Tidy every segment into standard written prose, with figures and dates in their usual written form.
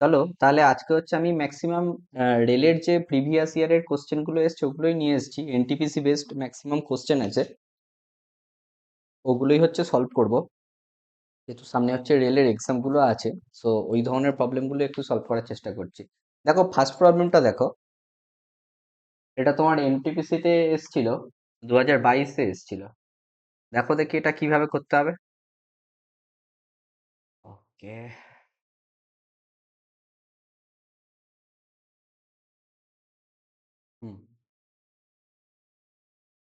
চলো তাহলে আজকে হচ্ছে আমি ম্যাক্সিমাম রেলের যে প্রিভিয়াস ইয়ারের কোশ্চেন গুলো এসছে ওগুলোই নিয়ে এসেছি। এনটিপিসি বেসড ম্যাক্সিমাম কোশ্চেন আছে, ওগুলোই হচ্ছে সলভ করব। যেহেতু সামনে হচ্ছে রেলের এক্সাম গুলো আছে, সো ওই ধরনের প্রবলেম গুলো একটু সলভ করার চেষ্টা করছি। দেখো ফার্স্ট প্রবলেমটা দেখো, এটা তোমার এনটিপিসি তে এসেছিল, 2022-এ এসেছিল। দেখো দেখি এটা কিভাবে করতে হবে। ওকে, হুম,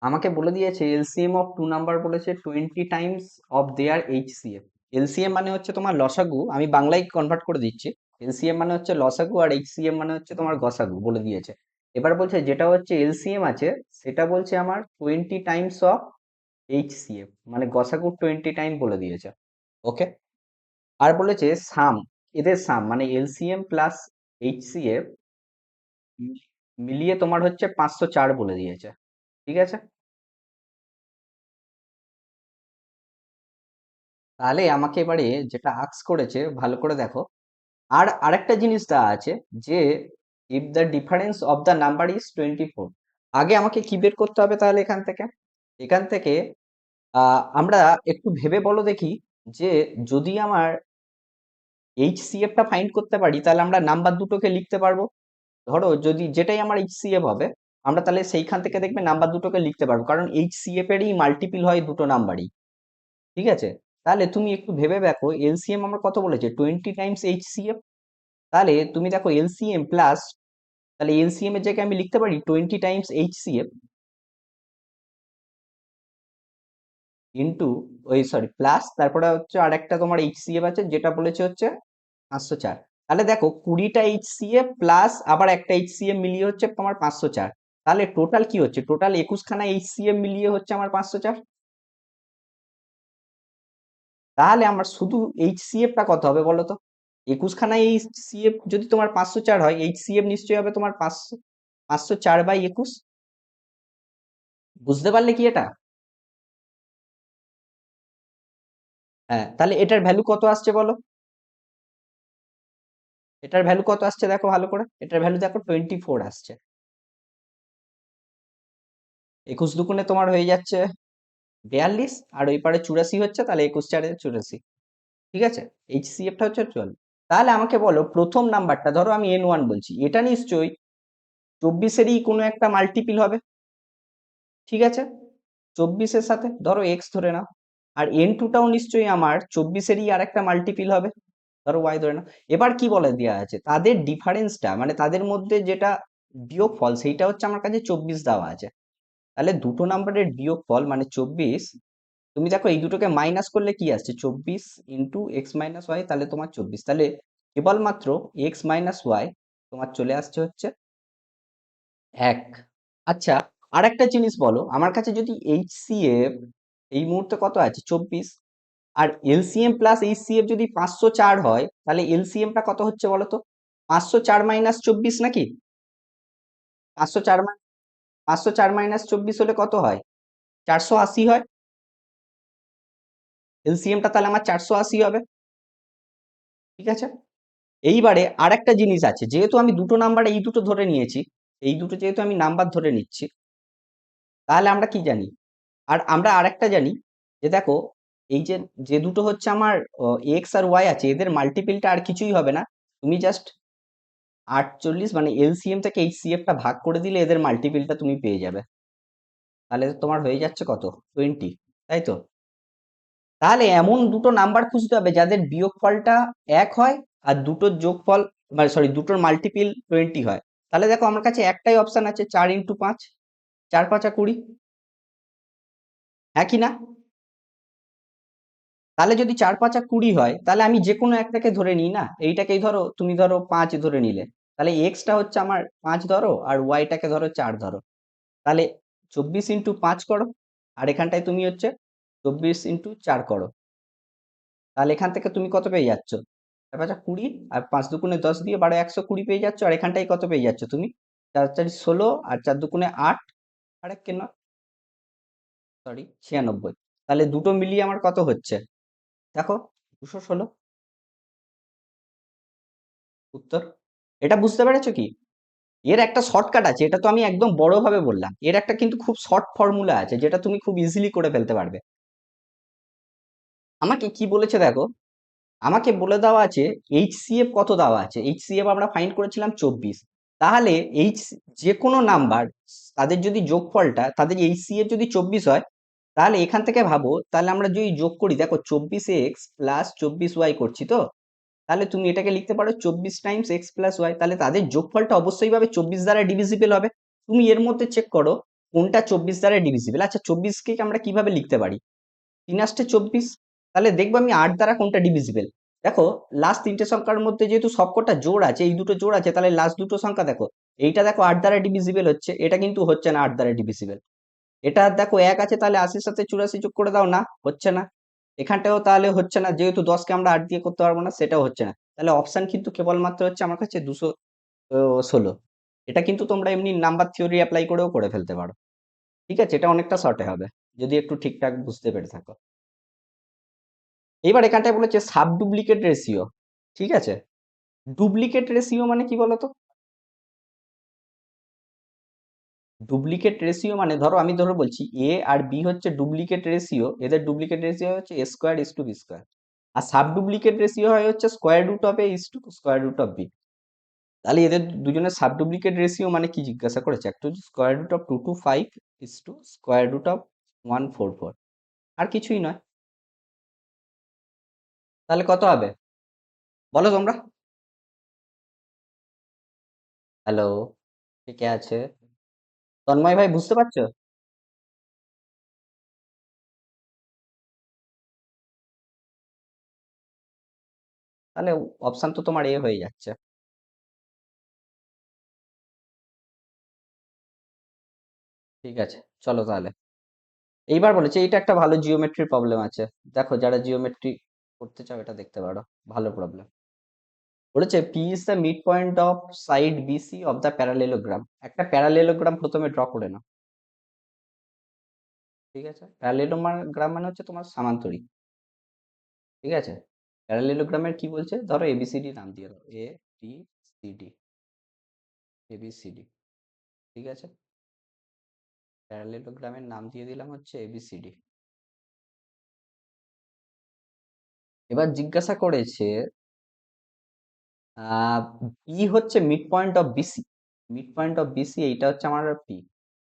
আমাকে বলে দিয়েছে এলসিএম অফ টু নাম্বার, বলেছে 20 Times of their HCF. LCM মানে হচ্ছে তোমার লসাগু, আমি বাংলায় কনভার্ট করে দিচ্ছি। এলসিএম মানে হচ্ছে লসাগু আর এইচসিএম মানে হচ্ছে তোমার গসাগু বলে দিয়েছে। এবার বলছে যেটা হচ্ছে এলসিএম আছে সেটা বলছে আমার 20 টাইমস অফ এইচসিএফ, মানে গসাগু 20 টাইম বলে দিয়েছে। ওকে, আর বলেছে সাম, এদের সাম মানে এলসিএম প্লাস এইচসিএফ মিলিয়ে তোমার হচ্ছে 504 বলে দিয়েছে। ঠিক আছে, তাহলে আমাকে এবারে যেটা আস্ক করেছে ভালো করে দেখো। আর আরেকটা জিনিস দেওয়া আছে যে if the difference of the number is 24। আগে আমাকে কি বের করতে হবে তাহলে এখান থেকে আমরা একটু ভেবে বলো দেখি, যে যদি আমার এইচসিএফ টা ফাইন্ড করতে পারি তাহলে আমরা নাম্বার দুটোকে লিখতে পারবো। ধরো যদি যেটাই আমার এইচসিএফ হবে, আমরা তাহলে সেইখান থেকে দেখবে নাম্বার দুটোকে লিখতে পারবো, কারণ এইচসিএফ এরই মাল্টিপিল হয় দুটো নাম্বারই। ঠিক আছে, তাহলে তুমি একটু ভেবে দেখো এলসিএম আমরা কত বলেছে, 20 টাইমস এইচসিএফ। তাহলে তুমি দেখো এলসিএম প্লাস, তাহলে এলসিএম এর জায়গায় আমি লিখতে পারি 20 টাইমস এইচসিএফ ইন্টু, ওই সরি প্লাস, তারপরে হচ্ছে আরেকটা তোমার এইচসিএফ আছে যেটা বলেছে হচ্ছে 504। তাহলে দেখো 20টা এইচসিএফ প্লাস আবার একটা এইচসিএফ মিলিয়ে হচ্ছে তোমার 504। তাহলে টোটাল কি হচ্ছে, টোটাল 21খানা এইচসিএফ মিলিয়ে হচ্ছে আমার 504। তাহলে আমার শুধু এইচসিএফ টা কত হবে বলো তো। 21খানা এইচসিএফ যদি তোমার 504 হয়, এইচসিএফ নিশ্চয়ই হবে তোমার 504/21। বুঝতে পারলে কি এটা? হ্যাঁ, তাহলে এটার ভ্যালু কত আসছে বলো। এটার ভ্যালু কত আসছে দেখো ভালো করে, এটার ভ্যালু দেখো 24 আসছে। 21 দুগুণে তোমার হয়ে যাচ্ছে 42, আর ওই পারে 84 হচ্ছে, তাহলে 21 4 84। ঠিক আছে, এইচসিএফ টা হচ্ছে 12। তাহলে আমাকে বলো প্রথম নাম্বারটা, ধরো আমি N1 বলছি, এটা নিশ্চয়ই 24-এরই কোনো একটা মাল্টিপিল হবে। ঠিক আছে, 24-এর সাথে ধরো এক্স ধরে নাও। আর N2টাও নিশ্চয়ই আমার 24-এরই আর একটা মাল্টিপিল হবে, ধরো ওয়াই ধরে নাও। এবার কি বলে দেওয়া আছে, তাদের ডিফারেন্সটা মানে তাদের মধ্যে যেটা বিয়োগফল সেইটা হচ্ছে আমার কাছে 24 দেওয়া আছে। তাহলে দুটো নাম্বারের বিয়োগফল মানে 24। তুমি দেখো এই দুটোকে মাইনাস করলে কি আসছে, 24 × x - y, তাহলে তোমার 24। তাহলে কেবলমাত্র x - y তোমার চলে আসছে হচ্ছে 1। আচ্ছা, আর একটা জিনিস বলো, আমার কাছে যদি এইচসিএফ এই মুহূর্তে কত আছে 24, আর এলসিএম প্লাস এইচসিএফ যদি 504 হয়, তাহলে এলসিএমটা কত হচ্ছে বলো তো। 504 - 24 নাকি? 504 - 24 হলে কত হয়, 480 হয়। এলসিএমটা তাহলে আমার 480 হবে। ঠিক আছে, এইবারে আরেকটা জিনিস আছে, যেহেতু আমি দুটো নাম্বার এই দুটো ধরে নিয়েছি, এই দুটো যেহেতু আমি নাম্বার ধরে নিচ্ছি, তাহলে আমরা কি জানি, আর আমরা আরেকটা জানি যে দেখো এই যে যে দুটো হচ্ছে আমার এক্স আর ওয়াই আছে, এদের মাল্টিপিলটা আর কিছুই হবে না। তুমি জাস্ট 48 মানে এলসিএম থেকে এইচসিএফ টা ভাগ করে দিলে এদের মাল্টিপিলটা তুমি পেয়ে যাবে। তাহলে তোমার হয়ে যাচ্ছে কত, 20, তাই তো? তাহলে এমন দুটো নাম্বার খুঁজতে হবে যাদের বিয়োগফলটা 1 হয়, আর দুটোর যোগফল মানে সরি দুটোর মাল্টিপিল 20 হয়। তাহলে দেখো আমার কাছে একটাই অপশন আছে, 4 × 5, 4 × 5 = 20। হ্যাঁ কি না? তাহলে যদি 4 × 5 = 20 হয়, তাহলে আমি যে কোনো একটাকে ধরে নিই না, এইটাকেই ধরো, তুমি ধরো 5 ধরে নিলে, তাহলে এক্সটা হচ্ছে আমার 5 ধরো, আর ওয়াইটাকে ধরো 4 ধরো। তাহলে 24 × 5 করো, আর এখানটায় তুমি হচ্ছে 24 × 4 করো। তাহলে এখান থেকে তুমি কত পেয়ে যাচ্ছ, 4 × 5 = 20, আর 5 × 2 = 10 দিয়ে 12 = 120 পেয়ে যাচ্ছ। আর এখানটায় কত পেয়ে যাচ্ছ তুমি, 4 × 4 = 16, আর 4 × 2 = 8, আর এক কেন সরি 96। তাহলে দুটো মিলিয়ে আমার কত হচ্ছে দেখো, 216। উত্তর। এটা বুঝতে পেরেছো কি? এর একটা শর্টকাট আছে, এটা তো আমি একদম বড়ভাবে বললাম, এর একটা কিন্তু খুব শর্ট ফর্মুলা আছে যেটা তুমি খুব ইজিলি করে ফেলতে পারবে। আমাকে কি বলেছে দেখো, আমাকে বলে দেওয়া আছে এইচসিএফ কত দেওয়া আছে, এইচসিএফ আমরা ফাইন্ড করেছিলাম 24। তাহলে এইচ, যে কোনো নাম্বার তাদের যদি যোগফলটা, তাদের এইচসিএফ যদি 24 হয়, তাহলে এখান থেকে ভাবো, তাহলে আমরা যদি যোগ করি, দেখো 24x প্লাস 24y করছি তো, তাহলে তুমি এটাকে লিখতে পারো 24 টাইমস এক্স প্লাস ওয়াই। তাহলে তাদের যোগফলটা অবশ্যই ভাবে 24 দ্বারা ডিভিজিবল হবে। তুমি এর মধ্যে চেক করো কোনটা 24 দ্বারা ডিভিজিবল। আচ্ছা 24 কে আমরা কিভাবে লিখতে পারি, 3 × 8 = 24। তাহলে দেখবো আমি 8 দ্বারা কোনটা ডিভিজিবল। দেখো লাস্ট তিনটে সংখ্যার মধ্যে যেহেতু সবকটা জোড় আছে, এই দুটো জোড় আছে, তাহলে লাস্ট দুটো সংখ্যা দেখো, এইটা দেখো 8 দ্বারা ডিভিজিবল হচ্ছে, এটা কিন্তু হচ্ছে না 8 দ্বারা ডিভিজিবল। এটা দেখো 1 আছে, তাহলে 80-র সাথে 84 যোগ করে দাও, না হচ্ছে না। এখানটাও তাহলে হচ্ছে না, যেহেতু 10কে আমরা 8 দিয়ে করতে পারবো না, সেটাও হচ্ছে না। তাহলে অপশন কিন্তু কেবলমাত্র হচ্ছে আমার কাছে 216। এটা কিন্তু তোমরা এমনি নাম্বার থিওরি অ্যাপ্লাই করেও করে ফেলতে পারো। ঠিক আছে, এটা অনেকটা শর্টে হবে যদি একটু ঠিকঠাক বুঝতে পেরে থাকো। এবার এখানটায় বলেছে সাব ডুপ্লিকেট রেশিও। ঠিক আছে, ডুপ্লিকেট রেশিও মানে কি বলতো? ডুপ্লিকেট রেশিও মানে ধরো, আমি ধরো বলছি এ আর বি হচ্ছে ডুপ্লিকেট রেশিও, এদের ডুপ্লিকেট রেশিও হচ্ছে A square is to B square. আর সাব ডুপ্লিকেট রেশিও হয় হচ্ছে square root of A is to square root of B. তাহলে এদের দুজনের সাব ডুপ্লিকেট রেশিও মানে কি জিজ্ঞাসা করেছে, একটা হচ্ছে square root of 225 is to square root of 144, আর কিছুই নয়। তাহলে কত হবে বলো তোমরা? হ্যালো, কে আছে? তন্ময় ভাই বুঝতে পারছো? তাহলে অপশন তো তোমার এ হয়ে যাচ্ছে। ঠিক আছে, চলো তাহলে। এইবার বলেছে এইটা একটা ভালো জিওমেট্রির প্রবলেম আছে, দেখো যারা জিওমেট্রি করতে চাও এটা দেখতে পারো, ভালো প্রবলেম। বলেছে P is the midpoint of side BC of the parallelogram. একটা প্যারালেলোগ্রাম প্রথমে ড্র করে নাও। ঠিক আছে, প্যারালেলোগ্রাম মানে হচ্ছে তোমার সামান্তরিক। ঠিক আছে, প্যারালেলোগ্রামের কি বলছে, ধরো এবিসিডি নাম দিয়ে দাও, এ বি সি ডি, এবিসিডি। ঠিক আছে, প্যারালেলোগ্রামের নাম দিয়ে দিলাম হচ্ছে এবিসিডি। এবার জিজ্ঞাসা করেছে পি হচ্ছে midpoint of BC, midpoint of BC এইটা হচ্ছে আমার পি।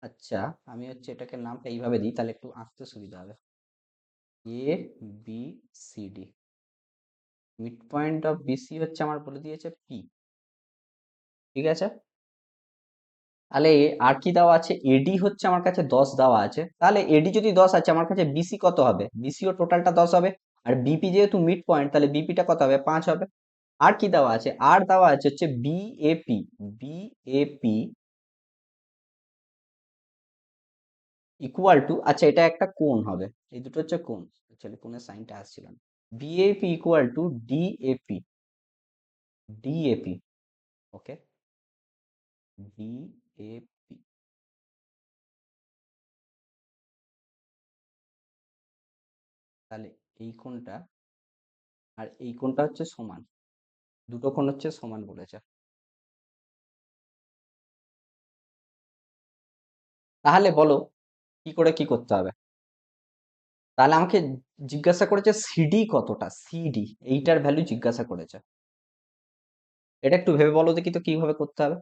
আচ্ছা, আমি হচ্ছে এটাকে নামটা এইভাবে দিই, তাহলে একটু আঁকতে সুবিধা হবে। A B C D, midpoint of BC হচ্ছে আমার বলে দিয়েছে পি। ঠিক আছে, তাহলে আর কি দেওয়া আছে, এডি হচ্ছে আমার কাছে 10 দেওয়া আছে, তাহলে এডি যদি 10 আছে আমার কাছে বিসি কত হবে, বিসিও টোটালটা 10 হবে। আর বিপি যেহেতু মিড পয়েন্ট, তাহলে বিপিটা কত হবে, 5 হবে। আর কি দেওয়া আছে, আর দেওয়া আছে হচ্ছে বিএপি, বিএপি ইকুয়াল টু, আচ্ছা এটা একটা কোণ হবে, এই দুটো হচ্ছে কোণ, অ্যাকচুয়ালি কোণের সাইনটা আসছিল না। BAP equal to DAP, DAP, okay, DAP. তাহলে এই কোণটা আর এই কোণটা হচ্ছে সমান, দুটো কোণ হচ্ছে সমান বলেছে। তাহলে বলো কি করে কি করতে হবে। তাহলে আমাকে জিজ্ঞাসা করেছে সিডি কতটা, সিডি এইটার ভ্যালু জিজ্ঞাসা করেছে। এটা একটু ভেবে বলো দেখি তো কিভাবে করতে হবে।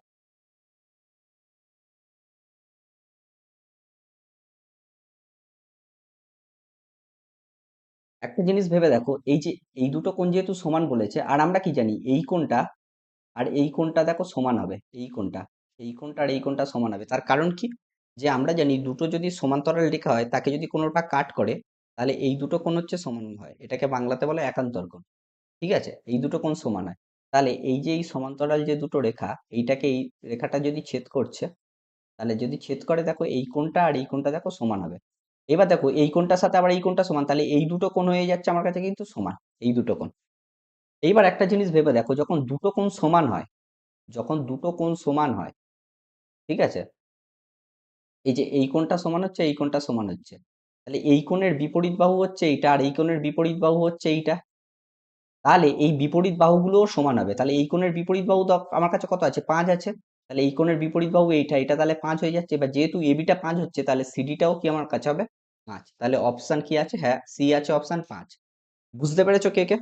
একটা জিনিস ভেবে দেখো, এই যে এই দুটো কোণ যেহেতু সমান বলেছে, আর আমরা কি জানি এই কোণটা আর এই কোণটা দেখো সমান হবে, এই কোণটা, এই কোণটা আর এই কোণটা সমান হবে। তার কারণ কি, যে আমরা জানি দুটো যদি সমান্তরাল রেখা হয়, তাকে যদি কোনোটা কাট করে, তাহলে এই দুটো কোণ হচ্ছে সমান হয়, এটাকে বাংলাতে বলে একান্তর কোণ। ঠিক আছে, এই দুটো কোণ সমান হয়। তাহলে এই যে এই সমান্তরাল যে দুটো রেখা, এইটাকে এই রেখাটা যদি ছেদ করছে, তাহলে যদি ছেদ করে দেখো এই কোণটা আর এই কোণটা দেখো সমান হবে। এবার দেখো এই কোণটার সাথে আবার এই কোণটা সমান, তাহলে এই দুটো কোণ হয়ে যাচ্ছে আমার কাছে কিন্তু সমান, এই দুটো কোণ। এইবার একটা জিনিস ভেবে দেখো, যখন দুটো কোণ সমান হয়, যখন দুটো কোণ সমান হয়, ঠিক আছে, এই যে এই কোণটা সমান হচ্ছে, এই কোণটা সমান হচ্ছে, তাহলে এই কোণের বিপরীত বাহু হচ্ছে এইটা, আর এই কোণের বিপরীত বাহু হচ্ছে এইটা। তাহলে এই বিপরীত বাহুগুলো সমান হবে। তাহলে এই কোণের বিপরীত বাহু তো আমার কাছে কত আছে? 5 আছে। তাহলে এই কোণের বিপরীত বাহু এইটা, এটা তাহলে 5 হয়ে যাচ্ছে। এবার যেহেতু এবিটা 5 হচ্ছে তাহলে সিডিটাও কি আমার কাছে হবে? 5। তাহলে অপশন কি আছে? হ্যাঁ, সি আছে, অপশন 5। বুঝতে পেরেছো কে কে?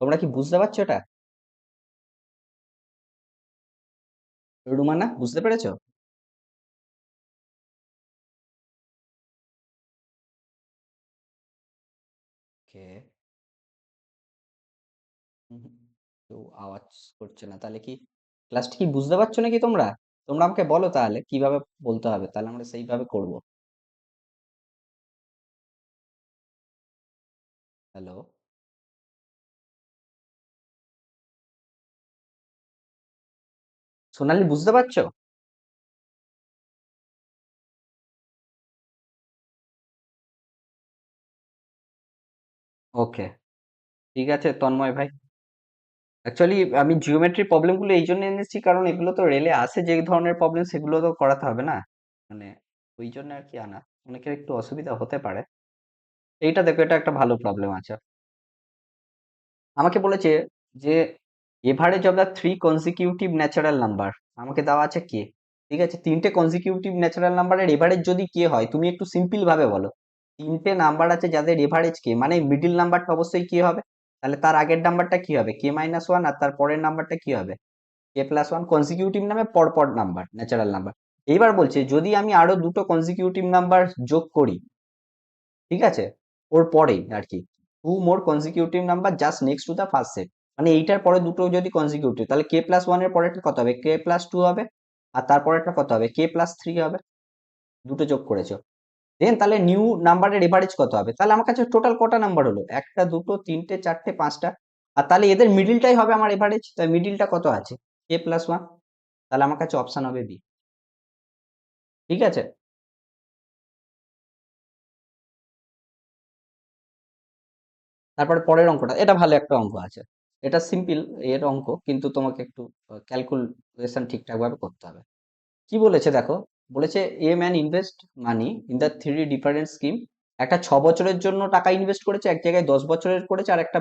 তোমরা কি বুঝতে পারছো এটা? রুমানা, বুঝতে পেরেছো? ওকে। কেউ আওয়াজ করছে না, তাহলে কি ক্লাসটা কি বুঝতে পারছো নাকি তোমরা? তোমরা আমাকে বলো তাহলে কিভাবে বলতে হবে, তাহলে আমরা সেইভাবে করব। হ্যালো, সোনালি, বুঝতে পারছো? ওকে, ঠিক আছে তন্ময় ভাই। অ্যাকচুয়ালি আমি জিওমেট্রি প্রবলেমগুলো এই জন্য এনেছি, কারণ এগুলো তো রেলে আসে যে ধরনের প্রবলেম, সেগুলো তো করাতে হবে না, মানে ওই জন্য আর কি আনা। অনেকের একটু অসুবিধা হতে পারে। এইটা দেখো, এটা একটা ভালো প্রবলেম আছে। আমাকে বলেছে যে average of the three consecutive natural number, আমাকে দেওয়া আছে কে। ঠিক আছে, তিনটে কনজিকিউটিভ ন্যাচারাল নাম্বারের এভারেজ যদি কে হয়, তুমি একটু সিম্পল ভাবে বলো। তিনটে নাম্বার আছে যাদের এভারেজ কে, মানে মিডিল নাম্বারটা অবশ্যই কে হবে। তাহলে তার আগের নাম্বারটা কি হবে? কে মাইনাস ওয়ান, আর তার পরের নাম্বারটা কি হবে? K plus one. কনজিকিউটিভ নামে পরপর নাম্বার, ন্যাচারাল নাম্বার। এইবার বলছে যদি আমি আরো দুটো কনজিকিউটিভ নাম্বার যোগ করি, ঠিক আছে, ওর পরেই আর কি, two more consecutive number just next to the first set, মানে এইটার পরে দুটো যদি কনজিকিউটিভ, তাহলে কে প্লাস ওয়ান এর পরেরটা কত হবে? কে প্লাস টু হবে। আর তারপরেরটা কত হবে? কে প্লাস থ্রি হবে। দুটো যোগ করেছো। দেন তাহলে নিউ নাম্বারের এভারেজ কত হবে? তাহলে আমার কাছে টোটাল কটা নাম্বার হলো? একটা, দুটো, তিনটে, চারটে, পাঁচটা। আর তাহলে এদের মিডিলটাই হবে আমার এভারেজ, তাই মিডিলটা কত আছে? K plus one. তাহলে আমার কাছে অপশন হবে বি। ঠিক আছে। তারপরে পরের অঙ্কটা, এটা ভালো একটা অঙ্ক আছে। এটা সিম্পল এর অঙ্ক, কিন্তু তোমাকে একটু ক্যালকুলেশন ঠিকঠাক ভাবে করতে হবে। কি বলেছে দেখো, বলেছে a man invest money in the three different scheme. একটা 6 বছরের জন্য টাকা ইনভেস্ট করেছে, এক জায়গায় 10 বছরের করেছে, আর একটা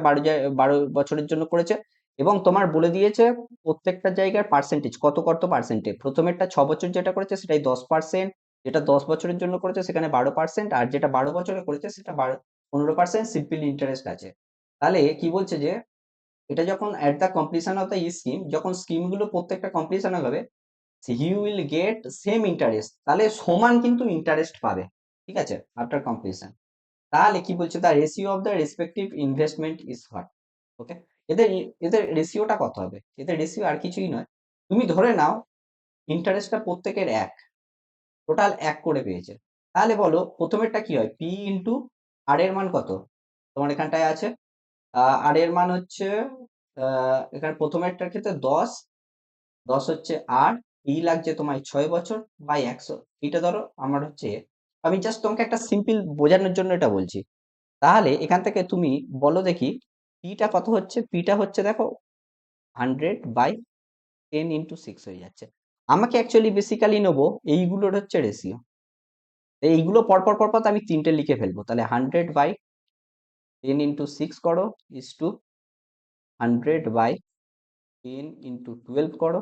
12 বছরের জন্য করেছে। এবং তোমার বলে দিয়েছে প্রত্যেকটা জায়গার পার্সেন্টেজ কত কত পার্সেন্টে। প্রথমেরটা 6 বছর যেটা করেছে সেটাই 10%, যেটা 10 বছরের জন্য করেছে সেখানে 12%, আর যেটা 12 বছরে করেছে সেটা 15% সিম্পল ইন্টারেস্ট আছে। তাহলে কি বলছে যে এটা যখন at the completion of the scheme, যখন স্কিম গুলো প্রত্যেকটা কমপ্লিশন হবে, he will get same interest, তাহলে সমান কিন্তু ইন্টারেস্ট পাবে। ঠিক আছে, আফটার কমপ্লিশন। তাহলে কি বলছে, the ratio of the respective investment is what. Okay, এদের এদের রেশিওটা কত হবে? এদের রেশিও আর কিছুই নয়। তুমি ধরে নাও ইন্টারেস্টটা প্রত্যেকের এক, টোটাল এক করে পেয়েছে। তাহলে বলো প্রথমেরটা কি হয়? পি ইন্টু আর এর মান কত? তোমার এখানটায় আছে আর এর মান হচ্ছে এখানে প্রথমেরটার ক্ষেত্রে 10, 10 হচ্ছে আর ই লাগছে তোমার 6 বছর বাই 100। এটা ধরো আমার হচ্ছে আমি জাস্ট তোমাকে একটা সিম্পল বোঝানোর জন্য এটা বলছি। তাহলে এখান থেকে তুমি বলো দেখি পিটা কত হচ্ছে। পিটা হচ্ছে দেখো 100/10 × 6 হয়ে যাচ্ছে। আমাকে অ্যাকচুয়ালি বেসিক্যালি নেবো এইগুলোর হচ্ছে রেশিও। এইগুলো পরপর পরপর আমি তিনটে লিখে ফেলবো। তাহলে 100/10 × 6 করো ইস টু 100/10 × 12 করো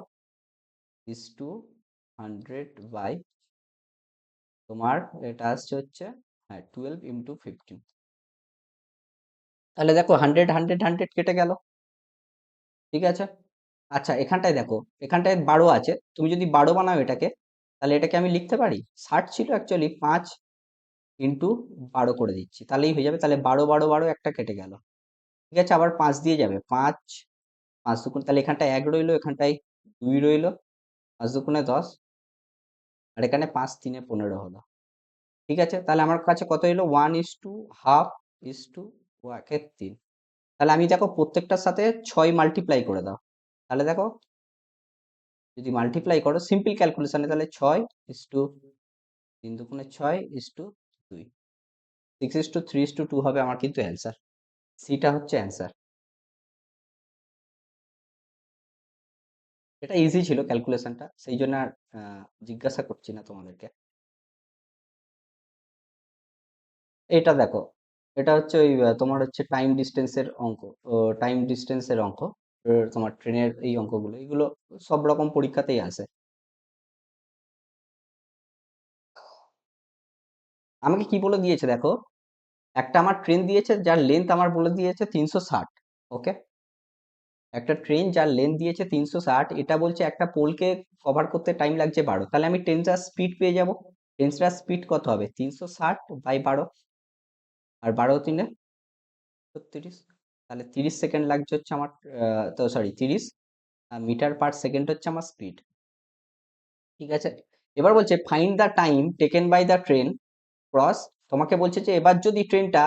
ইস টু 100 বাই তোমার এটা আসছে হচ্ছে, হ্যাঁ, 12 × 15। তাহলে দেখো 100 100 100 কেটে গেল। ঠিক আছে। আচ্ছা এখানটায় দেখো, এখানটায় 12 আছে, তুমি যদি 12 বানাও এটাকে, তাহলে এটাকে আমি লিখতে পারি 60 ছিল অ্যাকচুয়ালি, 5 × 12 করে দিচ্ছি, তাহলেই হয়ে যাবে। তাহলে 12 12 12 একটা কেটে গেল। ঠিক আছে, আবার 5 দিয়ে যাবে, 5 5 দুগুণ, তাহলে এখানটায় 1 রইলো, এখানটায় 2 রইলো, 5 দুগুণে 10, আর এখানে 5 3 15 হলো। ঠিক আছে, তাহলে আমার কাছে কত এলো? 1:2 1/2 একের 3। তাহলে আমি দেখো প্রত্যেকটার সাথে 6 মাল্টিপ্লাই করে দাও। তাহলে দেখো যদি মাল্টিপ্লাই করো সিম্পল ক্যালকুলেশনে, তাহলে 6:3 × 6 = 2, 6:3 = 2 হবে আমার কিন্তু অ্যান্সার। সিটা হচ্ছে অ্যান্সার। এটা ইজি ছিল ক্যালকুলেশনটা, সেই জন্য আর জিজ্ঞাসা করছি না তোমাদেরকে। এটা দেখো, এটা হচ্ছে ওই তোমার হচ্ছে টাইম ডিস্টেন্সের অঙ্ক, টাইম ডিস্টেন্সের অঙ্ক, তোমার ট্রেনের এই অঙ্কগুলো, এগুলো সব রকম পরীক্ষাতেই আসে। আমাকে কি বলে দিয়েছে দেখো, একটা আমার ট্রেন দিয়েছে যার লেন্থ আমার বলে দিয়েছে 360। ওকে, একটা ট্রেন যার লেন্থ দিয়েছে 360, এটা বলছে একটা পোলকে কভার করতে টাইম লাগছে 12, তাহলে আমি ট্রেনটার স্পিড পেয়ে যাব। ট্রেনটার স্পিড কত হবে? 360/12, আর 12×3 = 36, তাহলে 30 সেকেন্ড লাগছে হচ্ছে আমার, তো সরি 30 মিটার পার সেকেন্ড হচ্ছে আমার স্পিড। ঠিক আছে, এবার বলছে find the time taken by the train cross. তোমাকে বলছে যে এবার যদি ট্রেনটা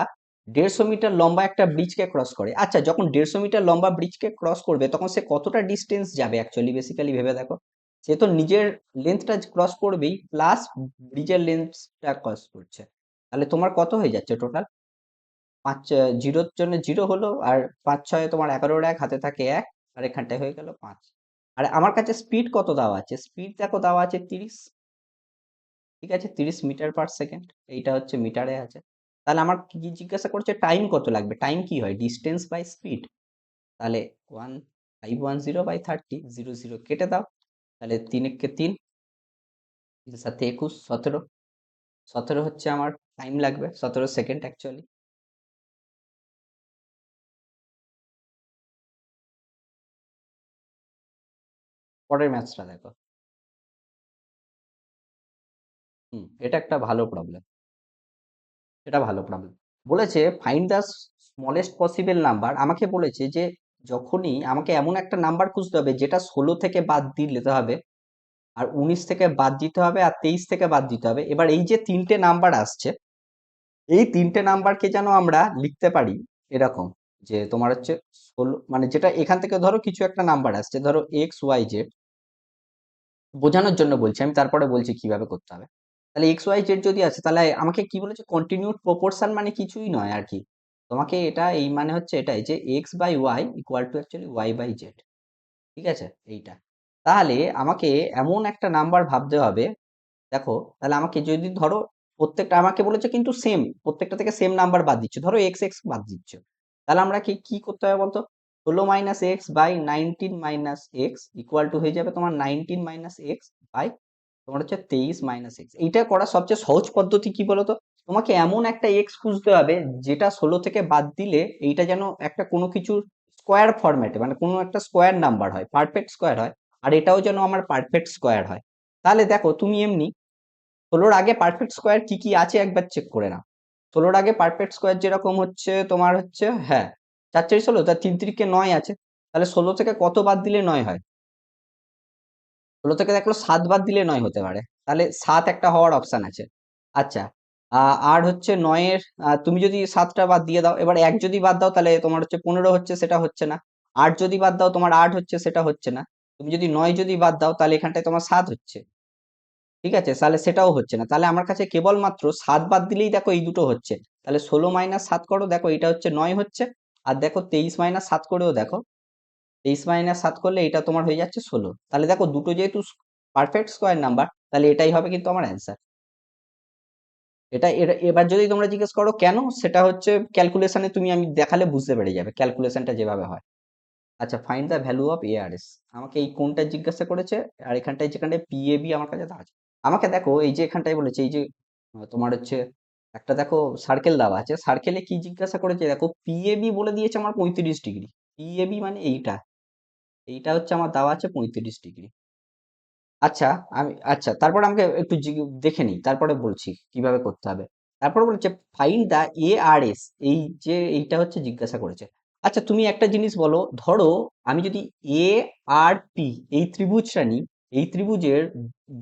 150 মিটার লম্বা একটা ব্রিজকে ক্রস করে, আচ্ছা যখন 150 মিটার লম্বা ব্রিজকে ক্রস করবে তখন সে কতটা ডিস্টেন্স যাবে অ্যাকচুয়ালি, বেসিক্যালি ভেবে দেখো। সে তো নিজের লেন্থটা ক্রস করবেই, প্লাস ব্রিজের লেন্থটা ক্রস করছে, তাহলে তোমার কত হয়ে যাচ্ছে টোটাল? পাঁচ, জিরোর জন্য জিরো হলো, আর 5 6 তোমার 11 হাতে থাকে 1, আর এখানটায় হয়ে গেল 5। আর আমার কাছে স্পিড কত দেওয়া আছে? স্পিড দেখো দেওয়া আছে 30। ঠিক আছে, 30 মিটার পার সেকেন্ড, এইটা হচ্ছে মিটারে আছে। তাহলে আমার কি জিজ্ঞাসা করছে, টাইম কত লাগবে? টাইম কি হয়? Distance by speed. তাহলে 1510/30, 0 0 কেটে দাও, তাহলে 3 × 3 এর সাথে 21, 17। 17 হচ্ছে আমার টাইম লাগবে, 17 সেকেন্ড অ্যাকচুয়ালি। পরের ম্যাথসটা দেখো। এটা একটা ভালো প্রবলেম, এটা ভালো প্রবলেম। বলেছে find the smallest possible number. আমাকে বলেছে যে যখনই আমাকে এমন একটা নাম্বার খুঁজতে হবে যেটা 16 থেকে বাদ দিতে হবে, আর 19 থেকে বাদ দিতে হবে, আর 23 থেকে বাদ দিতে হবে। এবার এই যে তিনটে নাম্বার আসছে, এই তিনটে নাম্বারকে যেন আমরা লিখতে পারি এরকম, যে তোমার হচ্ছে 16, মানে যেটা এখান থেকে ধরো কিছু একটা নাম্বার আসছে, ধরো XYZ, বোঝানোর জন্য বলছি আমি, তারপরে বলছি কিভাবে করতে হবে। তাহলে XYZ যদি আছে, তাহলে আমাকে কি বলেছে, কন্টিনিউড প্রপোর্শন মানে কিছুই নয় আর কি, তোমাকে এটা এই মানে হচ্ছে এটাই যে X/Y = অ্যাকচুয়ালি Y/Z। ঠিক আছে, এইটা। তাহলে আমাকে এমন একটা নাম্বার ভাবতে হবে, দেখো তাহলে আমাকে যদি ধরো প্রত্যেকটা আমাকে বলেছে কিন্তু সেম, প্রত্যেকটা থেকে সেম নাম্বার বাদ দিচ্ছে, ধরো এক্স এক্স বাদ দিচ্ছ, তাহলে আমরা কি কি করতে হবে বলতো? 16 - x/19 - x হয়ে যাবে তোমার 19 - x বাই তোমার হচ্ছে 23 - x। এইটা করার সবচেয়ে সহজ পদ্ধতি কি বলতো? তোমাকে এমন একটা এক্স খুঁজতে হবে যেটা 16 থেকে বাদ দিলে এইটা যেন একটা কোনো কিছুর স্কোয়ার ফরম্যাটে, মানে কোনো একটা স্কোয়ার নাম্বার হয়, পারফেক্ট স্কোয়ার হয়, আর এটাও যেন আমার পারফেক্ট স্কোয়ার হয়। তাহলে দেখো তুমি এমনি 16-র আগে পারফেক্ট স্কোয়ার কি কি আছে একবার চেক করে নাও। 16-র আগে পারফেক্ট স্কোয়ার যেরকম হচ্ছে তোমার হচ্ছে, হ্যাঁ, 4 4 16, তার 3 3 × 9 আছে। তাহলে 16 থেকে কত বাদ দিলে 9 হয়? 16 থেকে দেখলো 7 বাদ দিলে 9 হতে পারে, তাহলে 7 একটা হওয়ার অপশন আছে। আচ্ছা, আর হচ্ছে 9-এর, তুমি যদি 7টা বাদ দিয়ে দাও, এবার 1 যদি বাদ দাও তাহলে তোমার হচ্ছে 15 হচ্ছে, সেটা হচ্ছে না। 8 যদি বাদ দাও তোমার 8 হচ্ছে, সেটা হচ্ছে না। তুমি যদি 9 যদি বাদ দাও তাহলে এখানটায় তোমার 7 হচ্ছে। ঠিক আছে, তাহলে সেটাও হচ্ছে না, তাহলে আমার কাছে কেবলমাত্র 7 বাদ দিলেই দেখো এই দুটো হচ্ছে। তাহলে 16 - 7 করো, দেখো এটা হচ্ছে 9 হচ্ছে। আর দেখো 23 - 7 করেও দেখো, 23 - 7 করলে এটা তোমার হয়ে যাচ্ছে 16। তাহলে দেখো দুটো যেহেতু পারফেক্ট স্কোয়ার নাম্বার, তাহলে এটাই হবে কিন্তু আমার অ্যান্সার। এবার যদি তোমরা জিজ্ঞেস করো কেন, সেটা হচ্ছে ক্যালকুলেশনে তুমি আমি দেখালে বুঝতে পেরে যাবে ক্যালকুলেশনটা যেভাবে হয়। আচ্ছা, find the value of ARS। আমাকে এই কোনটা জিজ্ঞাসা করেছে, আর এখানটায় যেখানটায় PAB আমার কাছে দেওয়া আছে। আমাকে দেখো এই যে এখানটায় বলেছে, এই যে তোমার হচ্ছে একটা দেখো সার্কেল দেওয়া আছে, সার্কেলে কি জিজ্ঞাসা করেছে দেখো, PAB বলে দিয়েছে আমার 35 ডিগ্রি। PAB মানে এইটা, এইটা হচ্ছে আমার দেওয়া আছে 35 ডিগ্রি। আচ্ছা, আচ্ছা তারপর আমাকে একটু দেখে নিই, তারপরে বলছি কিভাবে করতে হবে। তারপর বলছে ফাইন্ড দা ARS, এই যে এইটা হচ্ছে জিজ্ঞাসা করেছে। আচ্ছা তুমি একটা জিনিস বলো, ধরো আমি যদি ARP এই ত্রিভুজটা নিই, এই ত্রিভুজের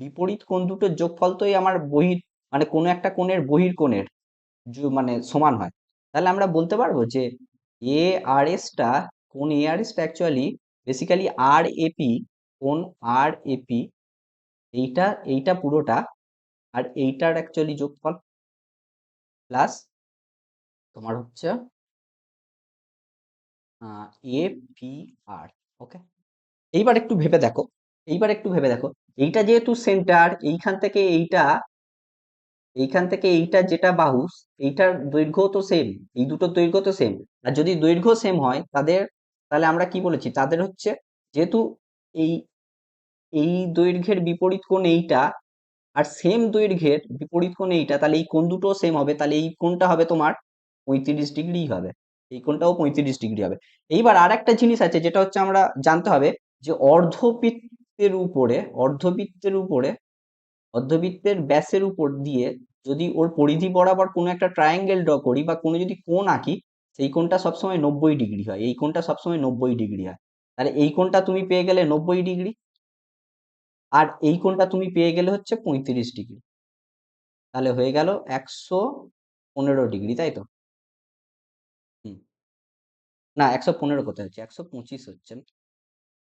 বিপরীত কোণ দুটোর যোগফল তো এই আমার বহির, মানে কোনো একটা কোণের বহির কোণের মানে সমান হয়, তাহলে আমরা বলতে পারবো যে ARS টা, কোণ ARS টা অ্যাকচুয়ালি বেসিক্যালি RAP, কোণ RAP, এইটা এইটা পুরোটা, আর এইটার অ্যাকচুয়ালি যোগফল, প্লাস তোমার হচ্ছে APR। ওকে, এইবার একটু ভেবে দেখো, এইবার একটু ভেবে দেখো, এইটা যেহেতু সেন্টার, এইখান থেকে এইটা এইখান থেকে এইটা যেটা বাহু, এইটার দৈর্ঘ্য তো সেম, এই দুটোর দৈর্ঘ্য তো সেম। আর যদি দৈর্ঘ্য সেম হয় তাদের, তাহলে আমরা কি বলেছি, তাদের হচ্ছে, যেহেতু এই এই দৈর্ঘ্যের বিপরীত কোণ এইটা, আর সেম দৈর্ঘ্যের বিপরীত কোণ এইটা, তাহলে এই কোণ দুটো সেম হবে, তাহলে এই কোণটা হবে তোমার 35 ডিগ্রি হবে, এই কোণটাও 35 ডিগ্রি হবে। এইবার আর একটা জিনিস আছে যেটা হচ্ছে আমরা জানতে হবে, যে অর্ধবৃত্তের উপরে, অর্ধবৃত্তের ব্যাসের উপর দিয়ে যদি ওর পরিধি বরাবর কোনো একটা ট্রায়াঙ্গেল ড্র করি বা কোনো যদি কোণ আঁকি, সেই কোণটা সবসময় 90 ডিগ্রি হয়, এই কোণটা সবসময় 90 ডিগ্রি হয়। তাহলে এই কোণটা তুমি পেয়ে গেলে 90 ডিগ্রি, আর এই কোণটা তুমি পেয়ে গেলে হচ্ছে 35 ডিগ্রি। তাহলে হয়ে গেল 115 ডিগ্রি, তাই তো? হুম। না, 115 কোথায় হচ্ছে, 125 হচ্ছে না,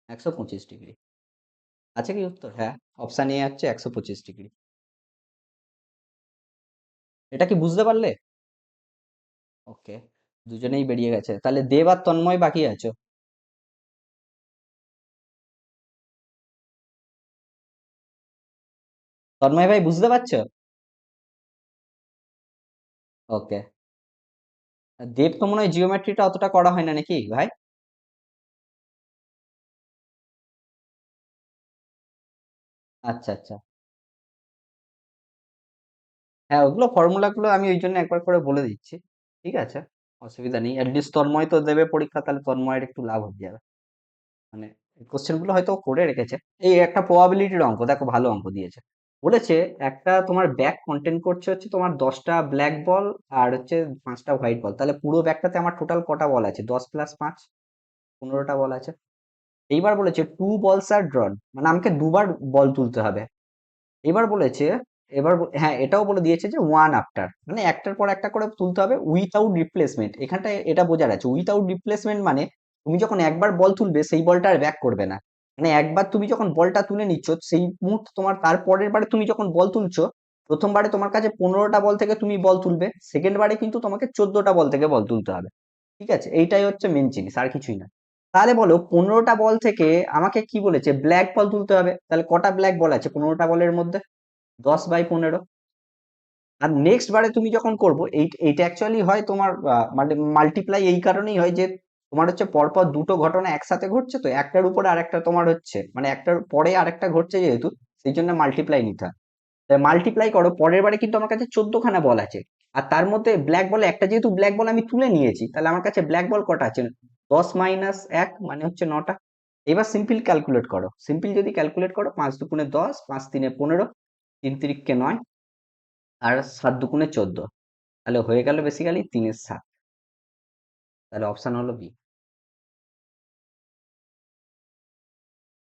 125 ডিগ্রি। আছে কি উত্তর? হ্যাঁ, অপশান এ হচ্ছে 125 ডিগ্রি। এটা কি বুঝতে পারলে? ওকে, দুজনেই বেরিয়ে গেছে, তাহলে দেব আর তন্ময় বাকি আছো। তন্ময় ভাই বুঝতে পারছো? ওকে। দেব তো মনে হয় জিওমেট্রিটা অতটা করা হয় না নাকি ভাই? আচ্ছা আচ্ছা। হ্যাঁ, ওগুলো ফর্মুলা গুলো আমি ওই জন্য একবার করে বলে দিচ্ছি। ঠিক আছে, অসুবিধা নেই। অ্যাটলিস্ট তন্ময় তো দেবে পরীক্ষা, তাহলে তন্ময়ের একটু লাভ হয়ে যাবে। মানে কোশ্চেন গুলো হয়তো ও করে রেখেছে। এই একটা প্রবাবিলিটির অঙ্ক দেখো, ভালো অঙ্ক দিয়েছে। বলেছে একটা তোমার ব্যাগ কন্টেন্ট করছে হচ্ছে তোমার 10টা ব্ল্যাক বল আর হচ্ছে 5টা হোয়াইট বল, তাহলে পুরো ব্যাগটাতে আমার টোটাল কটা বল আছে? 10 + 5, 15টা বল আছে। এইবার বলেছে টু বলস আর ড্রন, মানে আমাকে দুবার বল তুলতে হবে। এবার বলেছে, হ্যাঁ এটাও বলে দিয়েছে যে ওয়ান আফটার, মানে একটার পর একটা করে তুলতে হবে উইথাউট রিপ্লেসমেন্ট। এখানটায় এটা বোঝার আছে, উইথাউট রিপ্লেসমেন্ট মানে তুমি যখন একবার বল তুলবে সেই বলটা আর ব্যাক করবে না। মানে একবার তুমি যখন বলটা তুলে নিচ্ছ, সেই মুহূর্তে তোমার তার পরের বারে তুমি যখন বল তুলছো, প্রথমবারে তোমার কাছে 15টা বল থেকে তুমি বল তুলবে, সেকেন্ড বারে কিন্তু তোমাকে 14টা বল থেকে বল তুলতে হবে। ঠিক আছে, এইটাই হচ্ছে মেন জিনিস, আর কিছুই না। তাহলে বলো 15টা বল থেকে আমাকে কি বলেছে, ব্ল্যাক বল তুলতে হবে, তাহলে কটা ব্ল্যাক বল আছে 15টা বলের মধ্যে? 10/15। আর নেক্সট বারে তুমি যখন করবো, এইটা অ্যাকচুয়ালি হয় তোমার মানে মাল্টিপ্লাই এই কারণেই হয় যে তোমার হচ্ছে পরপর দুটো ঘটনা একসাথে ঘটছে, তো একটার উপরে আরেকটা তোমার হচ্ছে, মানে একটার পরে আরেকটা ঘটছে যেহেতু, সেই জন্য মাল্টিপ্লাই নিতে হয়। মাল্টিপ্লাই করো, পরের বারে কিন্তু আমার কাছে 14খানা বল আছে, আর তার মধ্যে ব্ল্যাক বল একটা, যেহেতু ব্ল্যাক বল আমি তুলে নিয়েছি, তাহলে আমার কাছে ব্ল্যাক বল কটা আছে? 10 - 1 মানে হচ্ছে 9টা। এবার সিম্পল ক্যালকুলেট করো, সিম্পল যদি ক্যালকুলেট করো, 5 × 2 = 10, 5 × 3 = 15, 3 × 3 = 9, আর 7 × 2 = 14, তাহলে হয়ে গেল বেসিক্যালি 3-এর 7। তাহলে অপশন হলো বি।